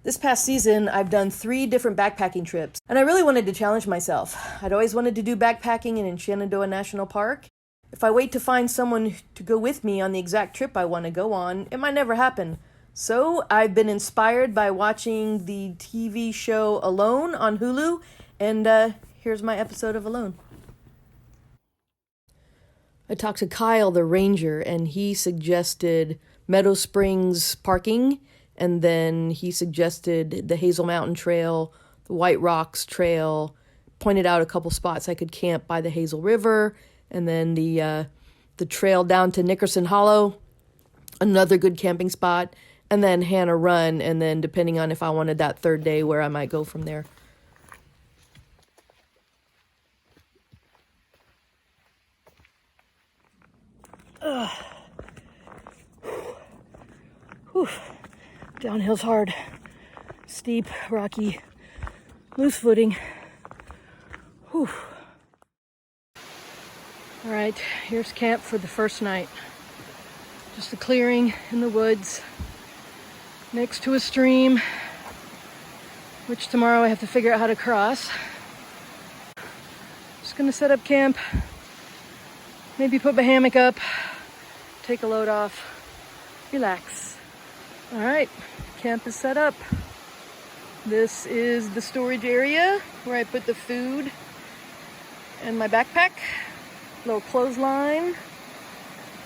This past season, I've done 3 different backpacking trips, and I really wanted to challenge myself. I'd always wanted to do backpacking in Shenandoah National Park. If I wait to find someone to go with me on the exact trip I want to go on, it might never happen. So I've been inspired by watching the TV show Alone on Hulu, and here's my episode of Alone. I talked to Kyle, the ranger, and he suggested Meadow Springs parking, and then he suggested the Hazel Mountain Trail, the White Rocks Trail, pointed out a couple spots I could camp by the Hazel River, and then the trail down to Nickerson Hollow, another good camping spot, and then Hannah Run, and then depending on if I wanted that third day, where I might go from there. Whew. Downhill's hard, steep, rocky, loose footing. Whew. All right, here's camp for the first night. Just a clearing in the woods next to a stream, which tomorrow I have to figure out how to cross. Just gonna set up camp, maybe put my hammock up, take a load off, relax. All right, camp is set up. This is the storage area where I put the food and my backpack, little clothesline.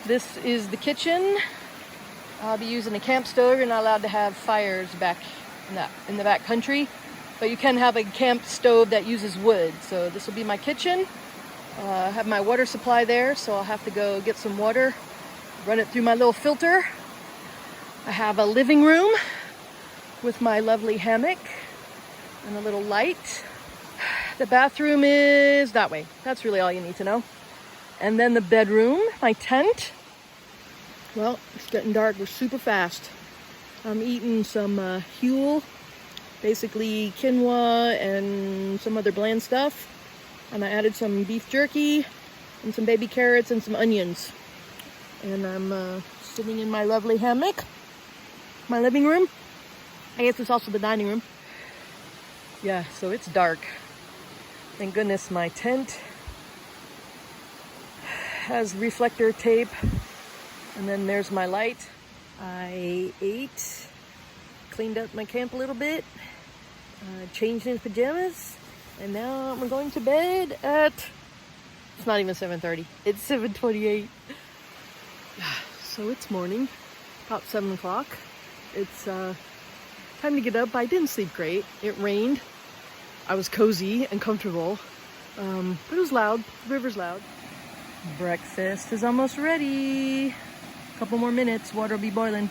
This is the kitchen. I'll be using a camp stove. You're not allowed to have fires back in the back country, but you can have a camp stove that uses wood. So this will be my kitchen. I have my water supply there, so I'll have to go get some water, run it through my little filter. I have a living room with my lovely hammock and a little light. The bathroom is that way. That's really all you need to know. And then the bedroom, my tent. Well, it's getting dark. We're super fast. I'm eating some Hule, basically quinoa and some other bland stuff. And I added some beef jerky and some baby carrots and some onions. And I'm sitting in my lovely hammock, my living room. I guess it's also the dining room. Yeah, so it's dark. Thank goodness my tent has reflector tape. And then there's my light. I ate, cleaned up my camp a little bit, changed into pajamas, and now I'm going to bed at, it's not even 7:30, it's 7:28. So it's morning, about 7 o'clock. It's time to get up. I didn't sleep great. It rained. I was cozy and comfortable, but it was loud. The river's loud. Breakfast is almost ready. Couple more minutes, water will be boiling.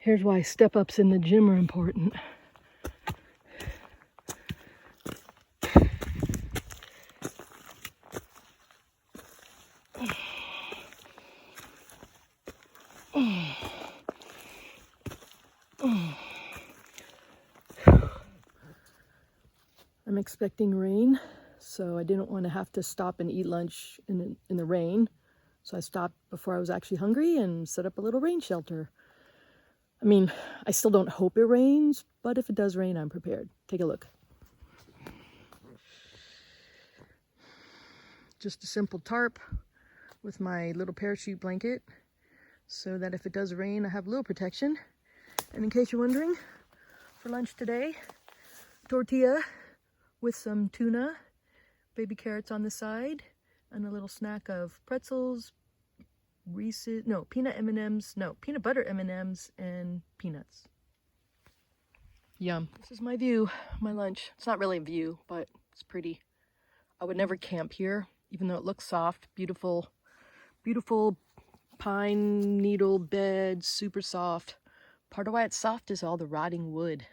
Here's why step-ups in the gym are important. I'm expecting rain, so I didn't want to have to stop and eat lunch in the rain. So I stopped before I was actually hungry and set up a little rain shelter. I mean, I still don't hope it rains, but if it does rain, I'm prepared. Take a look. Just a simple tarp with my little parachute blanket so that if it does rain, I have a little protection. And in case you're wondering, for lunch today, tortilla with some tuna, baby carrots on the side, and a little snack of pretzels, peanut butter M&Ms and peanuts. Yum. This is my view, my lunch. It's not really a view, but it's pretty. I would never camp here, even though it looks soft. Beautiful, beautiful pine needle bed, super soft. Part of why it's soft is all the rotting wood.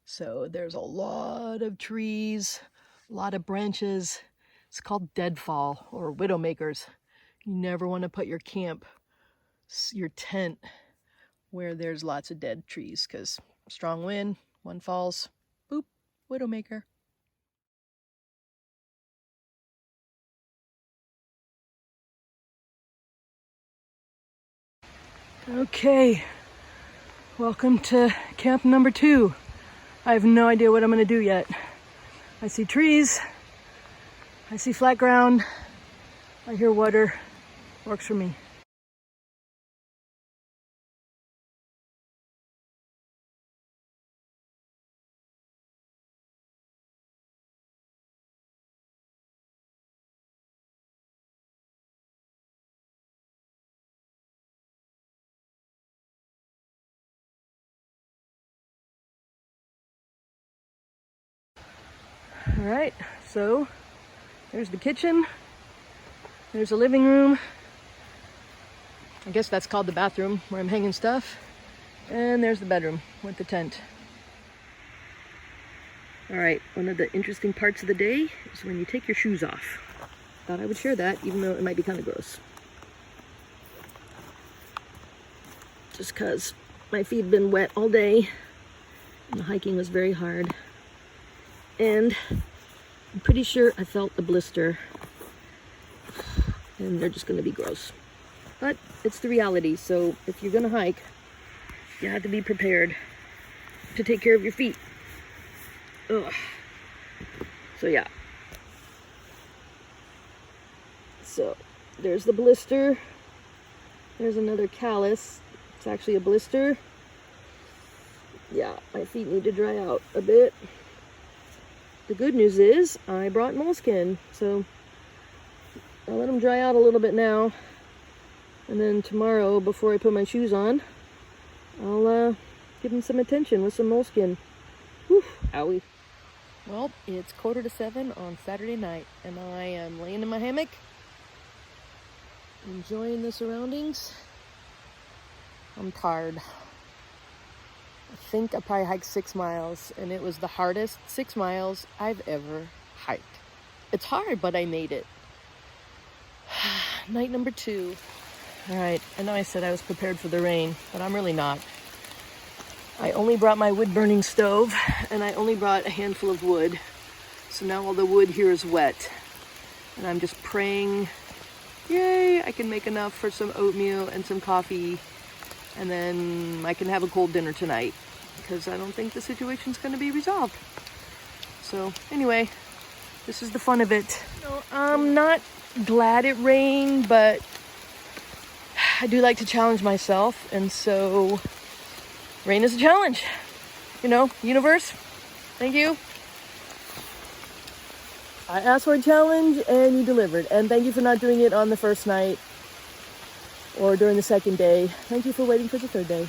So there's a lot of trees, A lot of branches. It's called deadfall or widowmakers. You never want to put your camp, your tent, where there's lots of dead trees, because strong wind, one falls, boop, widowmaker. Okay, welcome to camp number 2. I have no idea what I'm gonna do yet. I see trees, I see flat ground, I hear water. Works for me. All right, so there's the kitchen, there's the living room. I guess that's called the bathroom where I'm hanging stuff. And there's the bedroom with the tent. All right, one of the interesting parts of the day is when you take your shoes off. Thought I would share that, even though it might be kind of gross. Just because my feet have been wet all day and the hiking was very hard. And I'm pretty sure I felt a blister. And they're just gonna be gross. But it's the reality, so if you're gonna hike, you have to be prepared to take care of your feet. Ugh. So yeah. So there's the blister. There's another callus. It's actually a blister. Yeah, my feet need to dry out a bit. The good news is I brought moleskin, so I'll let them dry out a little bit now. And then tomorrow, before I put my shoes on, I'll give them some attention with some moleskin. Whew, owie. Well, it's 6:45 on Saturday night, and I am laying in my hammock, enjoying the surroundings. I'm tired. I think I probably hiked 6 miles, and it was the hardest 6 miles I've ever hiked. It's hard, but I made it. Night number 2. All right, I know I said I was prepared for the rain, but I'm really not. I only brought my wood-burning stove, and I only brought a handful of wood. So now all the wood here is wet. And I'm just praying, yay, I can make enough for some oatmeal and some coffee, and then I can have a cold dinner tonight, because I don't think the situation's going to be resolved. So anyway, this is the fun of it. No, I'm not glad it rained, but I do like to challenge myself, and so rain is a challenge. You know, universe, thank you. I asked for a challenge and you delivered. And thank you for not doing it on the first night or during the second day. Thank you for waiting for the third day.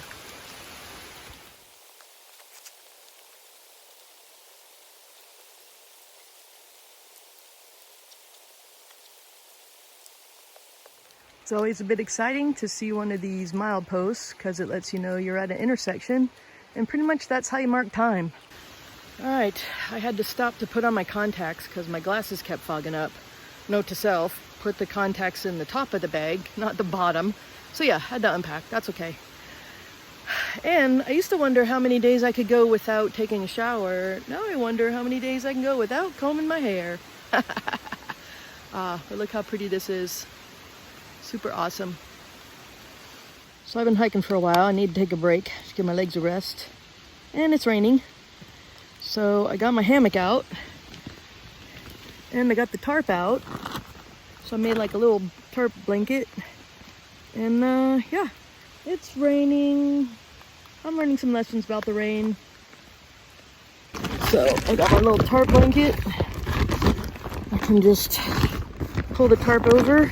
It's always a bit exciting to see one of these mileposts because it lets you know you're at an intersection, and pretty much that's how you mark time. All right, I had to stop to put on my contacts because my glasses kept fogging up. Note to self, put the contacts in the top of the bag, not the bottom. So yeah, had to unpack, that's okay. And I used to wonder how many days I could go without taking a shower. Now I wonder how many days I can go without combing my hair. But look how pretty this is. Super awesome. So I've been hiking for a while. I need to take a break to give my legs a rest. And it's raining. So I got my hammock out. And I got the tarp out. So I made like a little tarp blanket. And yeah, it's raining. I'm learning some lessons about the rain. So I got my little tarp blanket. I can just pull the tarp over.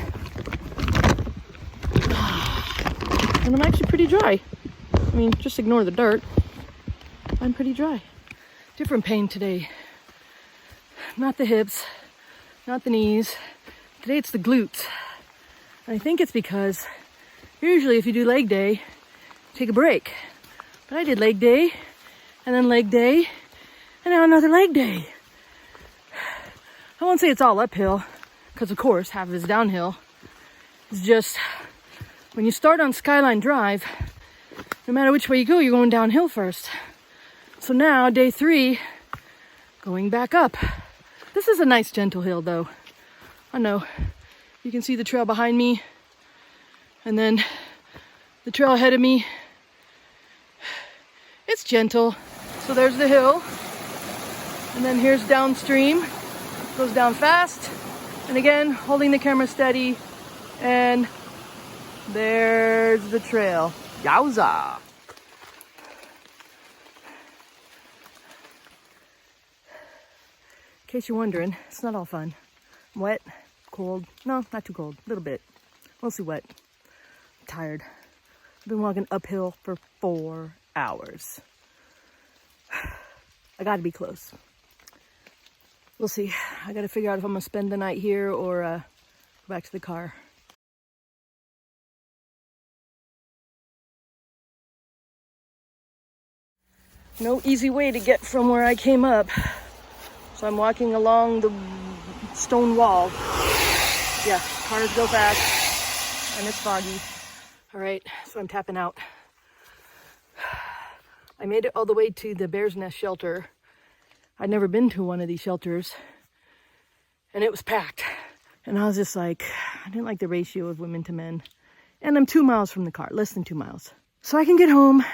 And I'm actually pretty dry. I mean, just ignore the dirt. I'm pretty dry. Different pain today. Not the hips, not the knees. Today it's the glutes. And I think it's because usually if you do leg day, take a break. But I did leg day, and then leg day, and now another leg day. I won't say it's all uphill, because of course half of it's downhill. It's just when you start on Skyline Drive, no matter which way you go, you're going downhill first. So now, day 3, going back up. This is a nice gentle hill though. I know. You can see the trail behind me, and then the trail ahead of me. It's gentle. So there's the hill, and then here's downstream. Goes down fast, and again, holding the camera steady, and there's the trail. Yowza! In case you're wondering, it's not all fun. Wet, cold. No, not too cold. A little bit. Mostly wet. I'm tired. I've been walking uphill for 4 hours. I gotta be close. We'll see. I gotta figure out if I'm gonna spend the night here or go back to the car. No easy way to get from where I came up. So I'm walking along the stone wall. Yeah, cars go fast and it's foggy. All right, so I'm tapping out. I made it all the way to the Bear's Nest shelter. I'd never been to one of these shelters, and it was packed. And I was just like, I didn't like the ratio of women to men. And I'm 2 miles from the car, less than 2 miles. So I can get home,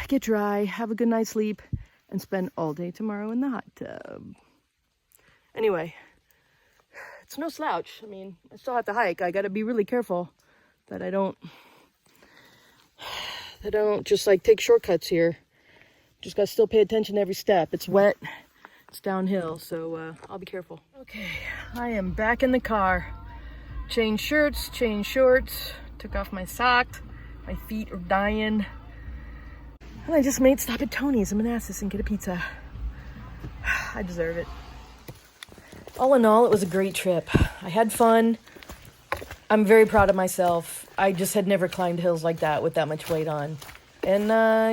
get dry, have a good night's sleep, and spend all day tomorrow in the hot tub. Anyway, it's no slouch. I mean, I still have to hike. I gotta be really careful that I don't just like take shortcuts here. Just gotta still pay attention to every step. It's wet, it's downhill, so I'll be careful. Okay, I am back in the car. Changed shirts, changed shorts, took off my socks. My feet are dying. And I just made stop at Tony's in Manassas and get a pizza. I deserve it. All in all, it was a great trip. I had fun. I'm very proud of myself. I just had never climbed hills like that with that much weight on. And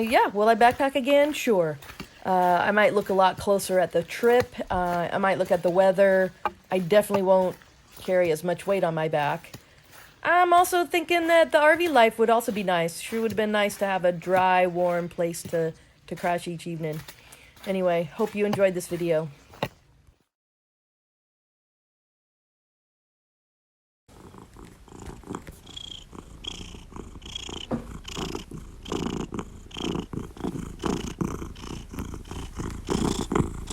yeah, will I backpack again? Sure. I might look a lot closer at the trip. I might look at the weather. I definitely won't carry as much weight on my back. I'm also thinking that the RV life would also be nice. Sure would have been nice to have a dry, warm place to crash each evening. Anyway, hope you enjoyed this video.